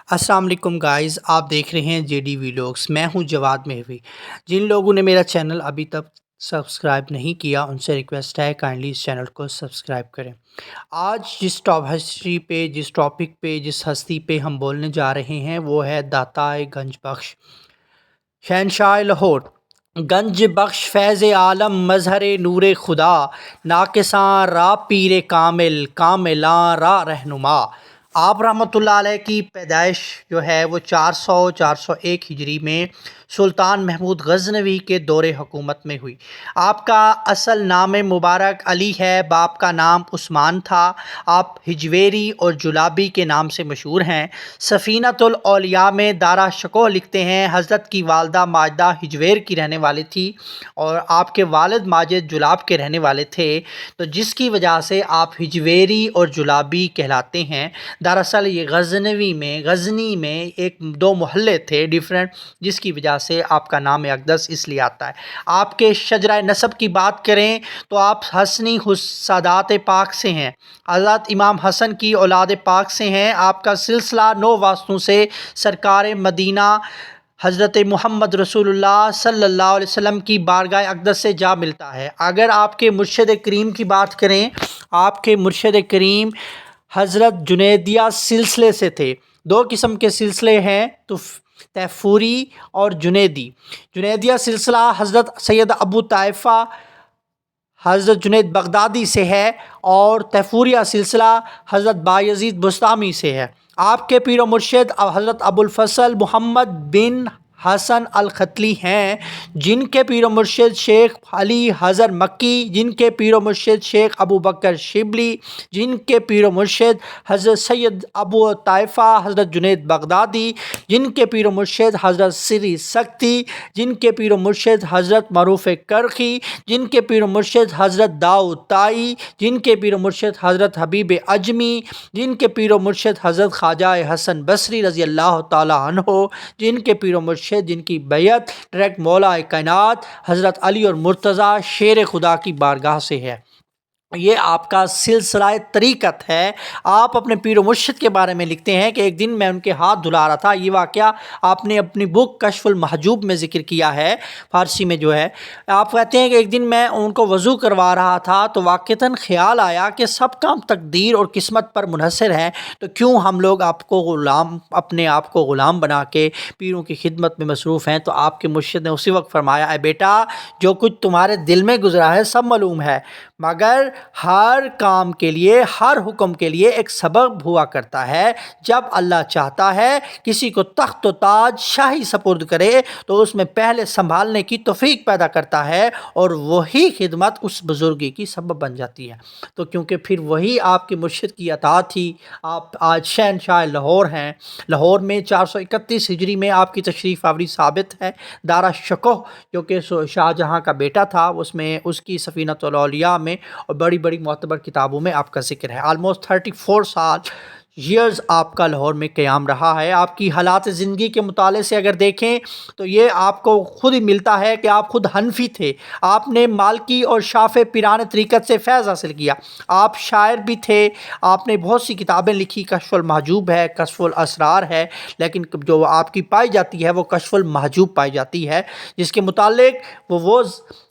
السلام علیکم گائز، آپ دیکھ رہے ہیں جے ڈی ویلاگس۔ میں ہوں جواد مہوی۔ جن لوگوں نے میرا چینل ابھی تک سبسکرائب نہیں کیا ان سے ریکویسٹ ہے کائنڈلی اس چینل کو سبسکرائب کریں۔ آج جس ٹاپک پہ جس ہستی پہ ہم بولنے جا رہے ہیں وہ ہے داتائے گنج بخش، شہنشاہ لاہور۔ گنج بخش فیض عالم مظہر نور خدا، ناقصاں را پیر کامل کاملاں را رہنما۔ آپ رحمۃ اللہ علیہ کی پیدائش جو ہے وہ 401 ہجری میں سلطان محمود غزنوی کے دور حکومت میں ہوئی۔ آپ کا اصل نام مبارک علی ہے، باپ کا نام عثمان تھا۔ آپ ہجویری اور جلابی کے نام سے مشہور ہیں۔ سفینۃ الاولیاء میں دارا شکوہ لکھتے ہیں حضرت کی والدہ ماجدہ ہجویر کی رہنے والی تھی اور آپ کے والد ماجد جلاب کے رہنے والے تھے، تو جس کی وجہ سے آپ ہجویری اور جلابی کہلاتے ہیں۔ دراصل یہ غزنی میں ایک دو محلے تھے ڈیفرنٹ، جس کی وجہ سے آپ کا نام اقدس اس لیے آتا ہے۔ آپ کے شجرہ نسب کی بات کریں تو آپ حسنی سادات پاک سے ہیں، حضرت امام حسن کی اولاد پاک سے ہیں۔ آپ کا سلسلہ 9 واسطوں سے سرکار مدینہ حضرت محمد رسول اللہ صلی اللہ علیہ وسلم کی بارگاہ اقدس سے جا ملتا ہے۔ اگر آپ کے مرشد کریم کی بات کریں، آپ کے مرشد کریم حضرت جنیدیہ سلسلے سے تھے۔ 2 قسم کے سلسلے ہیں، تو تیفوری اور جنیدی۔ جنیدیہ سلسلہ حضرت سید ابو طائفہ حضرت جنید بغدادی سے ہے اور تیفوریہ سلسلہ حضرت بایزید بسطامی سے ہے۔ آپ کے پیر و مرشد حضرت ابو الفضل محمد بن حسن الختلی ہیں، جن کے پیر و مرشد شیخ علی حضر مکی، جن کے پیر و مرشد شیخ ابو بکر شبلی، جن کے پیر و مرشد حضرت سید ابو طائفہ حضرت جنید بغدادی، جن کے پیر و مرشد حضرت سری سکتی، جن کے پیر و مرشد حضرت معروف کرخی، جن کے پیر و مرشد حضرت داؤد طائی، جن کے پیر و مرشد حضرت حبیب اجمی، جن کے پیر و مرشد حضرت خواجہ حسن بصری رضی اللہ تعالی عنہ، جن کے پیر و مرشد جن کی بیعت ڈائریکٹ مولا کائنات حضرت علی اور مرتضیٰ شیر خدا کی بارگاہ سے ہے۔ یہ آپ کا سلسلہ طریقت ہے۔ آپ اپنے پیر و مرشد کے بارے میں لکھتے ہیں کہ ایک دن میں ان کے ہاتھ دھلا رہا تھا۔ یہ واقعہ آپ نے اپنی بک کشف المحجوب میں ذکر کیا ہے، فارسی میں جو ہے۔ آپ کہتے ہیں کہ ایک دن میں ان کو وضو کروا رہا تھا تو واقعتاً خیال آیا کہ سب کام تقدیر اور قسمت پر منحصر ہے، تو کیوں ہم لوگ اپنے آپ کو غلام بنا کے پیروں کی خدمت میں مصروف ہیں۔ تو آپ کے مرشد نے اسی وقت فرمایا، اے بیٹا، جو کچھ تمہارے دل میں گزرا ہے سب معلوم ہے، مگر ہر کام کے لیے، ہر حکم کے لیے ایک سبب ہوا کرتا ہے۔ جب اللہ چاہتا ہے کسی کو تخت و تاج شاہی سپرد کرے تو اس میں پہلے سنبھالنے کی توفیق پیدا کرتا ہے اور وہی خدمت اس بزرگی کی سبب بن جاتی ہے۔ تو کیونکہ پھر وہی آپ کے مرشد کی اطاعت تھی، آپ آج شہنشاہ لاہور ہیں۔ لاہور میں 431 ہجری میں آپ کی تشریف آوری ثابت ہے۔ دارا شکوہ جو کہ شاہجہاں کا بیٹا تھا، اس کی سفینۃ الاولیاء میں اور بڑی بڑی معتبر کتابوں میں آپ کا ذکر ہے۔ آلموسٹ 34 ایئرز آپ کا لاہور میں قیام رہا ہے۔ آپ کی حالات زندگی کے مطالعے سے اگر دیکھیں تو یہ آپ کو خود ہی ملتا ہے کہ آپ خود حنفی تھے۔ آپ نے مالکی اور شافعی پیران طریقت سے فیض حاصل کیا۔ آپ شاعر بھی تھے، آپ نے بہت سی کتابیں لکھی، کشف المحجوب ہے، کشف الاسرار ہے، لیکن جو آپ کی پائی جاتی ہے وہ کشف المحجوب پائی جاتی ہے، جس کے متعلق وہ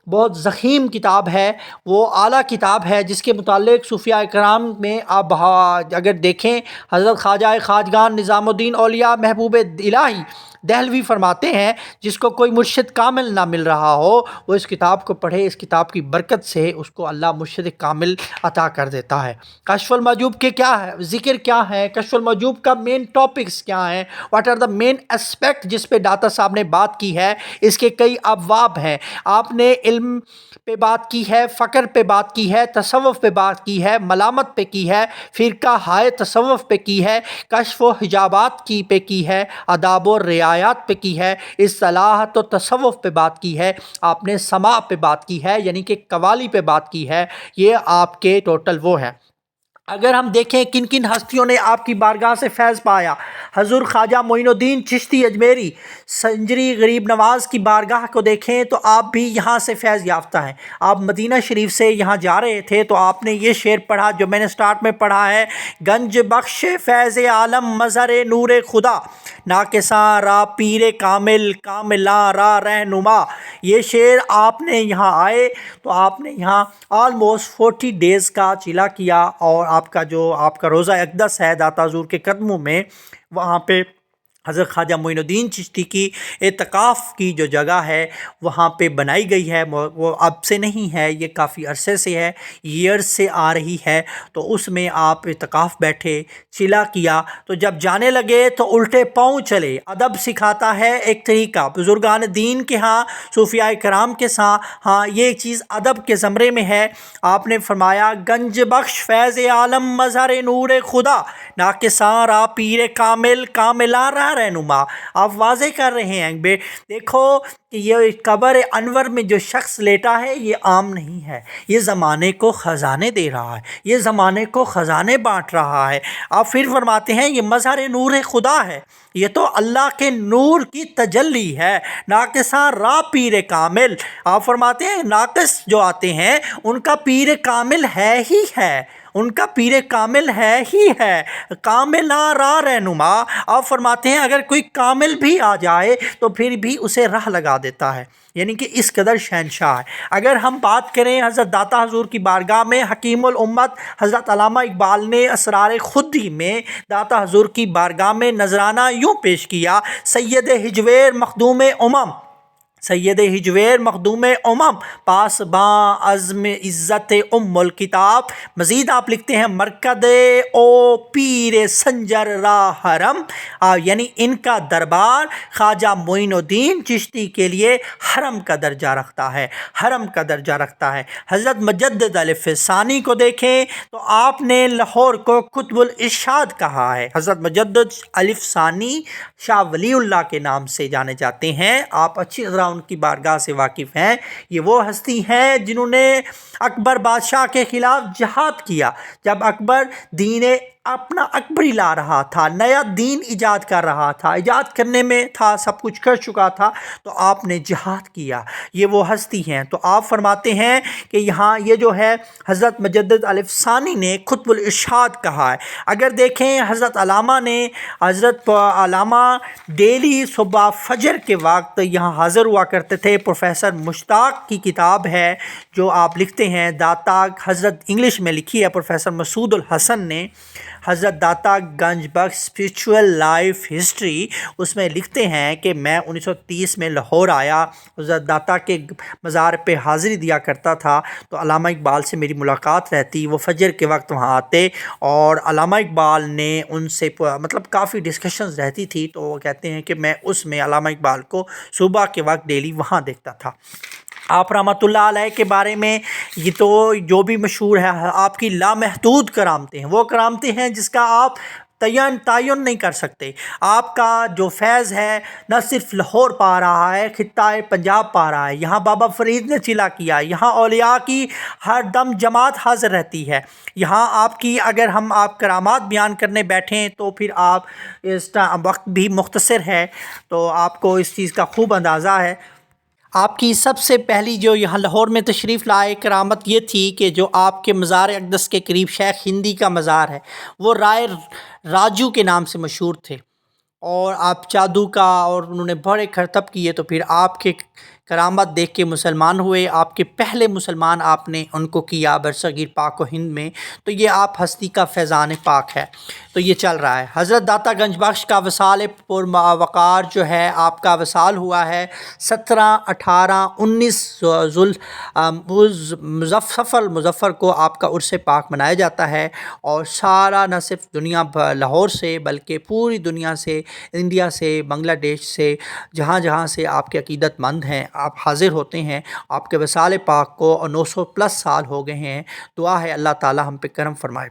بہت ضخیم کتاب ہے، وہ اعلیٰ کتاب ہے، جس کے متعلق صوفیاء کرام میں آپ اگر دیکھیں، حضرت خواجہ خواجگان نظام الدین اولیاء محبوب الہی دہلوی فرماتے ہیں، جس کو کوئی مرشد کامل نہ مل رہا ہو وہ اس کتاب کو پڑھے، اس کتاب کی برکت سے اس کو اللہ مرشد کامل عطا کر دیتا ہے۔ کشف المحجوب کے کیا ہے ذکر، کیا ہے کشف المحجوب کا مین ٹاپکس کیا ہیں، what are the main aspect جس پہ داتا صاحب نے بات کی ہے۔ اس کے کئی ابواب ہیں۔ آپ نے علم پہ بات کی ہے، فقر پہ بات کی ہے، تصوف پہ بات کی ہے، ملامت پہ کی ہے، فرقہ ہائے تصوف پہ کی ہے، کشف و حجابات پہ کی ہے، آداب و رعایات پہ کی ہے، اصطلاحات و تصوف پہ بات کی ہے، آپ نے سماع پہ بات کی ہے، یعنی کہ قوالی پہ بات کی ہے۔ یہ آپ کے ٹوٹل وہ ہے۔ اگر ہم دیکھیں کن کن ہستیوں نے آپ کی بارگاہ سے فیض پایا، حضور خواجہ معین الدین چشتی اجمیری سنجری غریب نواز کی بارگاہ کو دیکھیں تو آپ بھی یہاں سے فیض یافتہ ہیں۔ آپ مدینہ شریف سے یہاں جا رہے تھے تو آپ نے یہ شعر پڑھا جو میں نے سٹارٹ میں پڑھا ہے، گنج بخش فیض عالم مظہر نور خدا، ناکساں را پیر کامل کاملاں را رہنما۔ یہ شعر آپ نے یہاں آئے تو آپ نے یہاں آلموسٹ 40 ڈیز کا چلا کیا، اور آپ کا روزہ اقدس ہے داتا حضور کے قدموں میں، وہاں پہ حضرت خواجہ معین الدین چشتی کی اعتکاف کی جو جگہ ہے وہاں پہ بنائی گئی ہے، وہ اب سے نہیں ہے، یہ کافی عرصے سے ہے، ایئرز سے آ رہی ہے۔ تو اس میں آپ اعتکاف بیٹھے، چلا کیا، تو جب جانے لگے تو الٹے پاؤں چلے۔ ادب سکھاتا ہے ایک طریقہ بزرگان دین کے ہاں، صوفیاء کرام کے ساتھ، ہاں یہ چیز ادب کے زمرے میں ہے۔ آپ نے فرمایا گنج بخش فیض عالم مظہر نور خدا، ناکساں را پیر کامل کاملاں را رہنما۔ آپ واضح کر رہے ہیں دیکھو کہ یہ قبر انور میں جو شخص لیٹا ہے یہ عام نہیں ہے، یہ زمانے کو خزانے دے رہا ہے، یہ زمانے کو خزانے بانٹ رہا ہے۔ آپ پھر فرماتے ہیں یہ مظہر نور خدا ہے، یہ تو اللہ کے نور کی تجلی ہے، ناقصاں را پیر کامل۔ آپ فرماتے ہیں ناقص جو آتے ہیں ان کا پیر کامل ہے ہی ہے، ان کا پیر کامل ہے ہی ہے، کاملاں راہ رہنما۔ آپ فرماتے ہیں اگر کوئی کامل بھی آ جائے تو پھر بھی اسے راہ لگا دیتا ہے، یعنی کہ اس قدر شہنشاہ ہے۔ اگر ہم بات کریں حضرت داتا حضور کی بارگاہ میں، حکیم الامت حضرت علامہ اقبال نے اسرار خودی میں داتا حضور کی بارگاہ میں نذرانہ یوں پیش کیا، سید ہجویر مخدوم امم، سید ہجویر مخدوم امم، پاسباں عزم عزت ام الکتاب۔ مزید آپ لکھتے ہیں مرکد او پیر سنجر را حرم، یعنی ان کا دربار خواجہ معین الدین چشتی کے لیے حرم کا درجہ رکھتا ہے، حرم کا درجہ رکھتا ہے۔ حضرت مجدد الف ثانی کو دیکھیں تو آپ نے لاہور کو قطب الارشاد کہا ہے۔ حضرت مجدد الف ثانی شاہ ولی اللہ کے نام سے جانے جاتے ہیں، آپ اچھی طرح ان کی بارگاہ سے واقف ہیں۔ یہ وہ ہستی ہیں جنہوں نے اکبر بادشاہ کے خلاف جہاد کیا، جب اکبر دین اپنا اکبری لا رہا تھا، نیا دین ایجاد کر رہا تھا، ایجاد کرنے میں تھا، سب کچھ کر چکا تھا، تو آپ نے جہاد کیا۔ یہ وہ ہستی ہیں۔ تو آپ فرماتے ہیں کہ یہاں یہ جو ہے حضرت مجدد الف ثانی نے قطب الارشاد کہا ہے۔ اگر دیکھیں حضرت علامہ ڈیلی صبح فجر کے وقت یہاں حاضر ہوا کرتے تھے۔ پروفیسر مشتاق کی کتاب ہے جو آپ لکھتے ہیں داتا، حضرت انگلش میں لکھی ہے پروفیسر مسعود الحسن نے، حضرت Data Ganj Bakhsh spiritual life history, اس میں لکھتے ہیں کہ میں 1930 میں لاہور آیا، حضرت داتا کے مزار پہ حاضری دیا کرتا تھا، تو علامہ اقبال سے میری ملاقات رہتی، وہ فجر کے وقت وہاں آتے اور علامہ اقبال نے ان سے مطلب کافی ڈسکشنز رہتی تھی، تو وہ کہتے ہیں کہ میں اس میں علامہ اقبال کو صبح کے وقت ڈیلی وہاں دیکھتا تھا۔ آپ رحمۃ اللہ علیہ کے بارے میں یہ تو جو بھی مشہور ہے، آپ کی لامحدود کرامتیں ہیں، وہ کرامتیں ہیں جس کا آپ تعین نہیں کر سکتے۔ آپ کا جو فیض ہے نہ صرف لاہور پا رہا ہے، خطہ پنجاب پا رہا ہے، یہاں بابا فرید نے چلا کیا، یہاں اولیاء کی ہر دم جماعت حاضر رہتی ہے، یہاں آپ کی اگر ہم آپ کرامات بیان کرنے بیٹھیں تو پھر آپ اس وقت بھی مختصر ہے، تو آپ کو اس چیز کا خوب اندازہ ہے۔ آپ کی سب سے پہلی جو یہاں لاہور میں تشریف لائے کرامت یہ تھی کہ جو آپ کے مزار اقدس کے قریب شیخ ہندی کا مزار ہے، وہ رائے راجو کے نام سے مشہور تھے، اور آپ جادو کا اور انہوں نے بڑے کرتب کیے، تو پھر آپ کے کرامت دیکھ کے مسلمان ہوئے، آپ کے پہلے مسلمان آپ نے ان کو کیا برصغیر پاک و ہند میں، تو یہ آپ ہستی کا فیضان پاک ہے، تو یہ چل رہا ہے۔ حضرت داتا گنج بخش کا وصال پر وقار جو ہے آپ کا وصال ہوا ہے 17، 18، 19 مظفر کو آپ کا عرس پاک منایا جاتا ہے، اور سارا نہ صرف دنیا لاہور سے بلکہ پوری دنیا سے، انڈیا سے، بنگلہ دیش سے، جہاں جہاں سے آپ کے عقیدت مند ہیں آپ حاضر ہوتے ہیں۔ آپ کے وصال پاک کو 900+ سال ہو گئے ہیں۔ دعا ہے اللہ تعالی ہم پہ کرم فرمائے۔